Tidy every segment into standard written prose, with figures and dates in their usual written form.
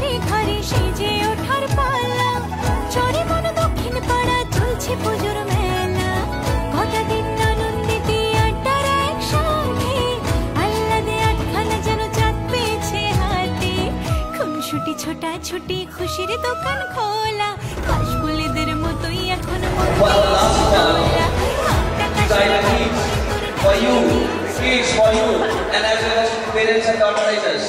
ঘরে ঘরে সেজে ওঠার পালা, চরে মন দক্ষিণ পাড়া চলছে পুজোর মেলা। গোটা দিন আনন্দিতে আড্ডার একসঙ্গে, আহ্লাদে আটখানা যেন চাঁদ পেয়েছে হাতে। খুনসুটি ছোটাছুটি খুশির দোকান খোলা, কাশফুলেদের মতোই এখন for you, kids, for you, and as well as parents and organizers.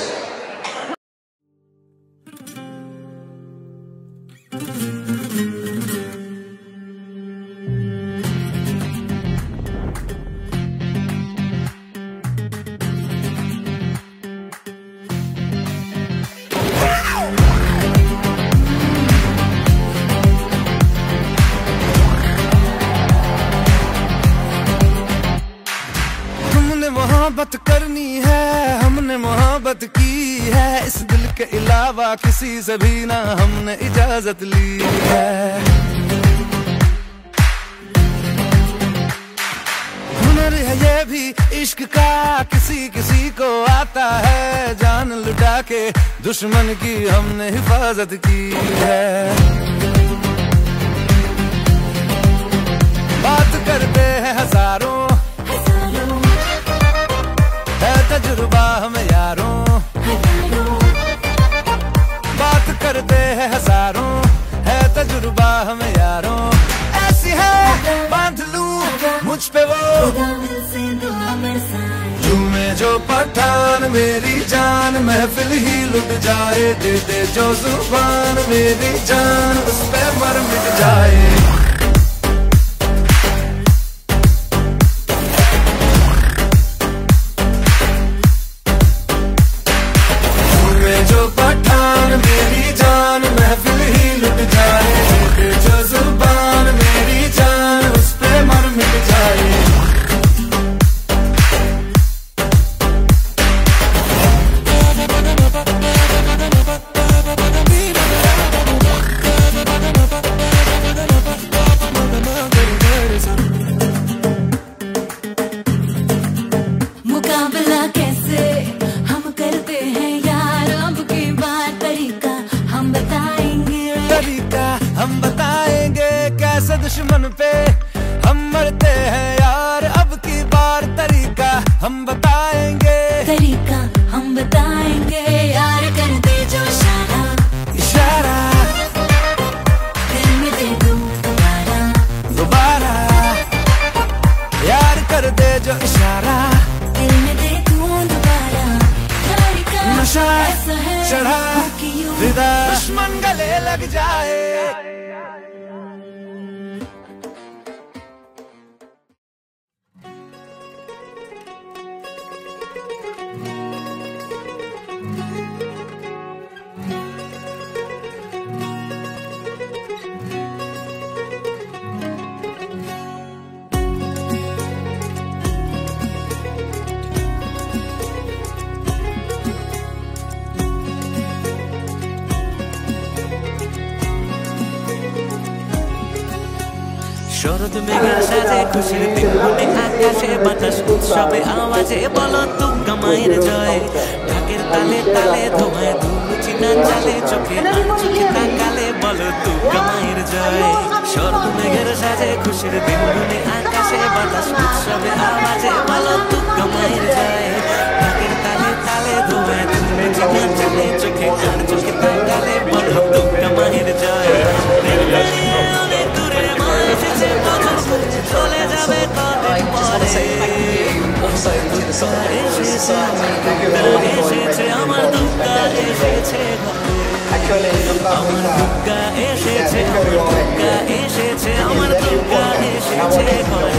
मोहब्बत करनी है, हमने मोहब्बत की है, इस दिल के अलावा किसी से भी ना हमने इजाजत ली है। हुनर है ये भी इश्क का, किसी किसी को आता है, जान लुटा के दुश्मन की हमने हिफाजत की है। बात करते हैं हजारों, तजुर्बा हमें यारों, बात करते हैं हजारों, है तजुर्बा हमें यारों। ऐसी है बांध लूं मुझ पे वो झूमे जो पठान मेरी जान, महफिल ही लुट जाए, दे दे जो जुबान मेरी जान, उस पे मर मिट जाए। मेरी जान महफिल ही लुट जाए, जो जुबान मेरी जान, उस पे मर मिट जाए। मुकाबला कैसे हम करते हैं यार, अब की बार तरीका हम बताएंगे, कैसे दुश्मन पे हम मरते हैं यार, अब की बार तरीका हम बताएंगे, तरीका हम बताएंगे यार। कर दे जो इशारा, इशारा दिल में दे दूं दोबारा, दोबारा यार कर दे जो इशारा, दिल में दे दूं दोबारा। यार का नशा ऐसा है चढ़ा कि यूं विदा दुश्मन गले लग जाए। শরৎ মেঘের সাজে খুশির দিন মনে আকাশে বাতাস উৎসবে আওয়াজে বলো দুর্গা মায়ের জয়। ঢাকের তালে তালে ধোঁয়ায় ধুলুচি না চালে, চোখে চোখে তাকালে বলো দুর্গা মায়ের জয়। শরৎ মেঘের সাজে খুশির দিন মনে আকাশে বাতাস উৎসবে আওয়াজে বলো দুর্গা মায়ের জয়। ঢাকের তালে তালে ধোঁয়ায় ধুলুচি না চালে, চোখে চোখে তাকালে বলো দুর্গা মায়ের জয়। চলে যাবে তবে পরে এসেছে আমার দুর্গা, এসেছে আমার দুর্গা, এসেছে আমার দুর্গা, এসেছে আমার দুর্গা, এসেছে ঘরে।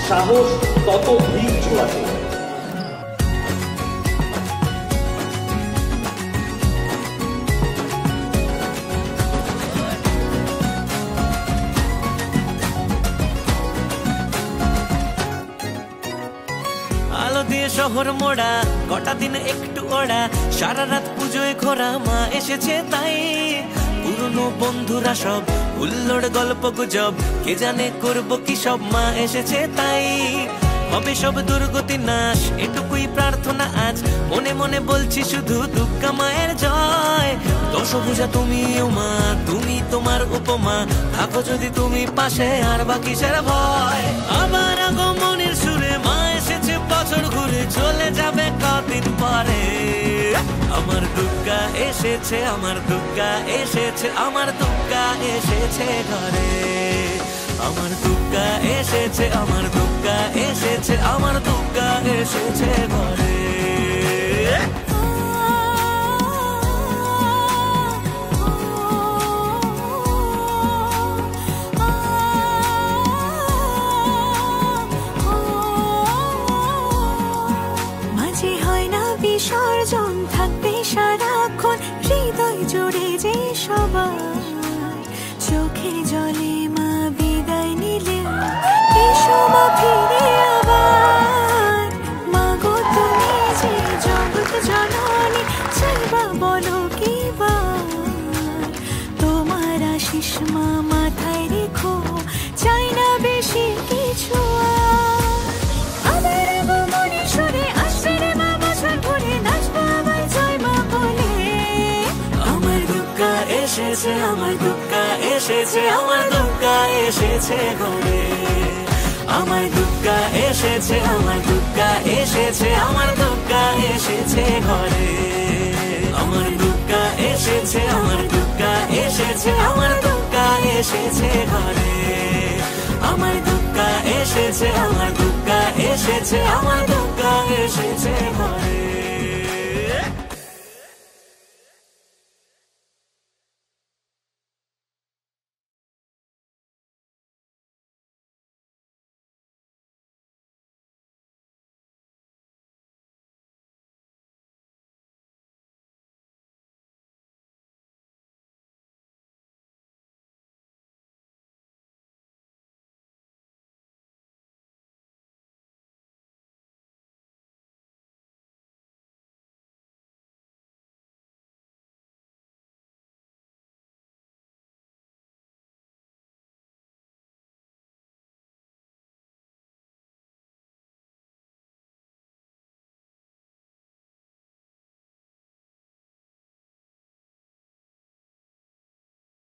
সাহস তত ভিড় ছোড়াতে। আলো দিয়ে শহর মোড়া, কটা দিন একটু ওড়া, সারা রাত পুজোয় ঘোরা, মা এসেছে তাই। পুরনো বন্ধুরা সব হুল্লোড় গল্প গুজব, কে জানে করবো কি সব, মা এসেছে তাই। হবে সব দুর্গতি নাশ, এটুকুই মনে মনে বলছি শুধু দুর্গা মায়ের জয়। দশভুজা তুমি উমা, তুমি তোমার উপমা, থাকো যদি তুমি পাশে আর বা কিসের ভয়। আবার আগমনের সুরে মা এসেছে বছর ঘুরে, চলে যাবে কদিন পরে। আমার দুর্গা এসেছে, আমার দুর্গা এসেছে, আমার দুর্গা এসেছে ঘরে। আমার দুর্গা এসেছে, আমার দুর্গা এসেছে, আমার দুর্গা এসেছে ঘরে। মাঝে হয় না বিসর্জন, থাকবে সারাক্ষণ হৃদয় জুড়ে যে সবাই। চোখের জলে মা বিদায় নিলে এসো মা ফিরে আবার। মা গো তুমি যে জগৎ জননী, চাইবা বলো কি বার। তোমার আশিস মা মাথায় রেখো, চাই না বেশি কিছু আর। আবার আগমনের সুরে আসবে রে মা বছর ঘুরে, নাচবো আবার জয় মা বলে। আমার দুর্গা এসেছে, আমার দুর্গা এসেছে, আমার দুর্গা এসেছে ঘরে। আমার দুর্গা এসেছে, আমার দুর্গা এসেছে, আমার দুর্গা এসেছে ঘরে। আমার দুর্গা এসেছে, আমার দুর্গা এসেছে, আমার দুর্গা এসেছে ঘরে। আমার দুর্গা এসেছে, আমার দুর্গা এসেছে, আমার দুর্গা